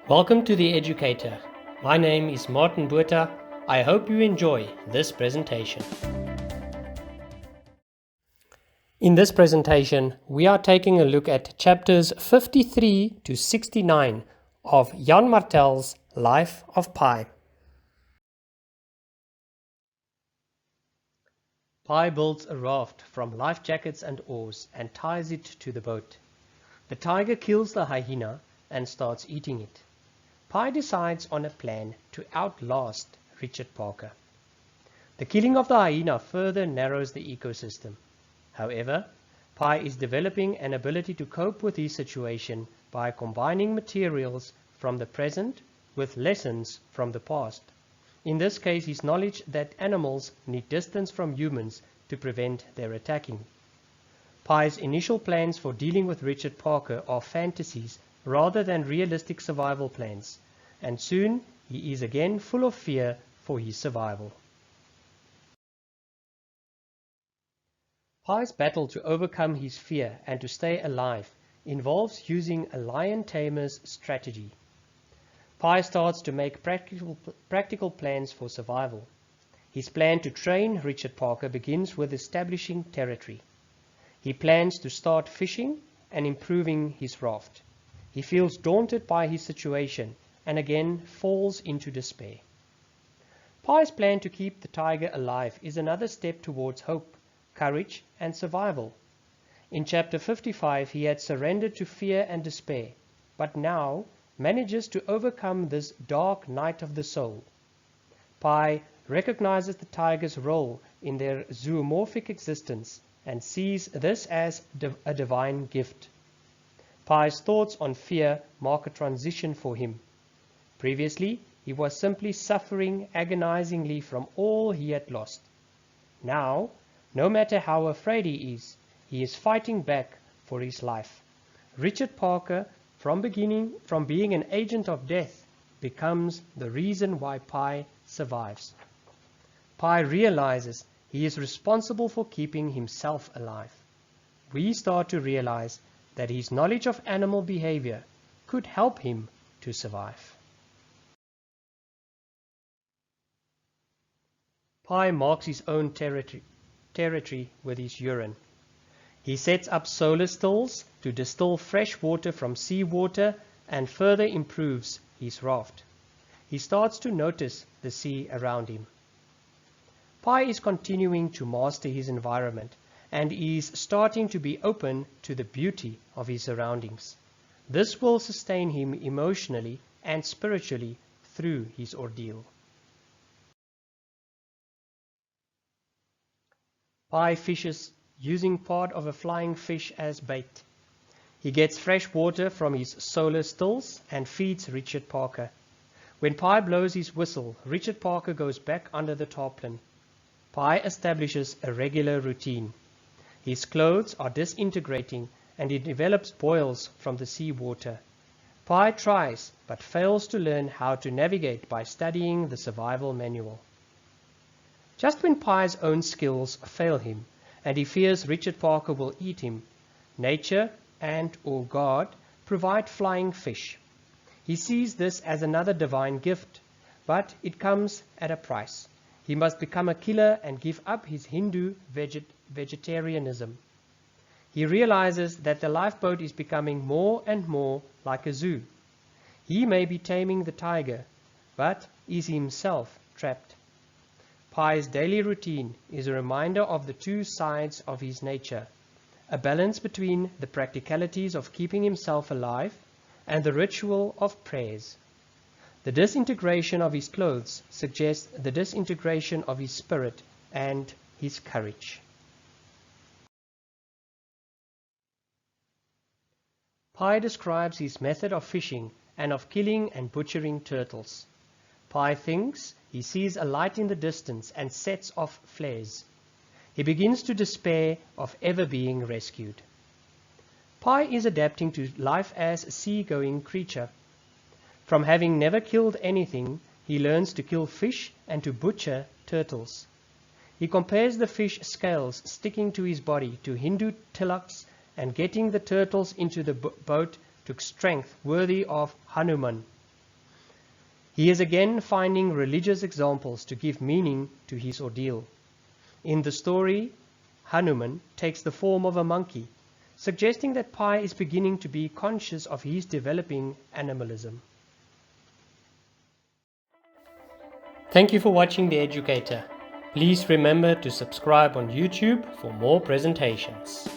Welcome to The Educator. My name is Martin Botha. I hope you enjoy this presentation. In this presentation, we are taking a look at chapters 53 to 69 of Jan Martel's Life of Pi. Pi builds a raft from life jackets and oars and ties it to the boat. The tiger kills the hyena and starts eating it. Pi decides on a plan to outlast Richard Parker. The killing of the hyena further narrows the ecosystem. However, Pi is developing an ability to cope with his situation by combining materials from the present with lessons from the past. In this case, his knowledge that animals need distance from humans to prevent their attacking. Pi's initial plans for dealing with Richard Parker are fantasies rather than realistic survival plans, and soon he is again full of fear for his survival. Pi's battle to overcome his fear and to stay alive involves using a lion tamer's strategy. Pi starts to make practical plans for survival. His plan to train Richard Parker begins with establishing territory. He plans to start fishing and improving his raft. He feels daunted by his situation and again falls into despair. Pi's plan to keep the tiger alive is another step towards hope, courage, and survival. In chapter 55, he had surrendered to fear and despair, but now manages to overcome this dark night of the soul. Pi recognizes the tiger's role in their zoomorphic existence and sees this as a divine gift. Pi's thoughts on fear mark a transition for him. Previously, he was simply suffering agonizingly from all he had lost. Now, no matter how afraid he is fighting back for his life. Richard Parker, from being an agent of death, becomes the reason why Pi survives. Pi realizes he is responsible for keeping himself alive. We start to realize that his knowledge of animal behavior could help him to survive. Pi marks his own territory with his urine. He sets up solar stills to distill fresh water from seawater and further improves his raft. He starts to notice the sea around him. Pi is continuing to master his environment and is starting to be open to the beauty of his surroundings. This will sustain him emotionally and spiritually through his ordeal. Pi fishes using part of a flying fish as bait. He gets fresh water from his solar stills and feeds Richard Parker. When Pi blows his whistle, Richard Parker goes back under the tarpaulin. Pi establishes a regular routine. His clothes are disintegrating and he develops boils from the seawater. Pi tries but fails to learn how to navigate by studying the survival manual. Just when Pi's own skills fail him and he fears Richard Parker will eat him, nature and/or God provide flying fish. He sees this as another divine gift, but it comes at a price. He must become a killer and give up his Hindu vegetarianism. He realizes that the lifeboat is becoming more and more like a zoo. He may be taming the tiger, but is himself trapped. Pi's daily routine is a reminder of the two sides of his nature, a balance between the practicalities of keeping himself alive and the ritual of prayers. The disintegration of his clothes suggests the disintegration of his spirit and his courage. Pi describes his method of fishing and of killing and butchering turtles. Pi thinks he sees a light in the distance and sets off flares. He begins to despair of ever being rescued. Pi is adapting to life as a sea-going creature. From having never killed anything, he learns to kill fish and to butcher turtles. He compares the fish scales sticking to his body to Hindu tilaks and getting the turtles into the boat to strength worthy of Hanuman. He is again finding religious examples to give meaning to his ordeal. In the story, Hanuman takes the form of a monkey, suggesting that Pi is beginning to be conscious of his developing animalism. Thank you for watching The Educator. Please remember to subscribe on YouTube for more presentations.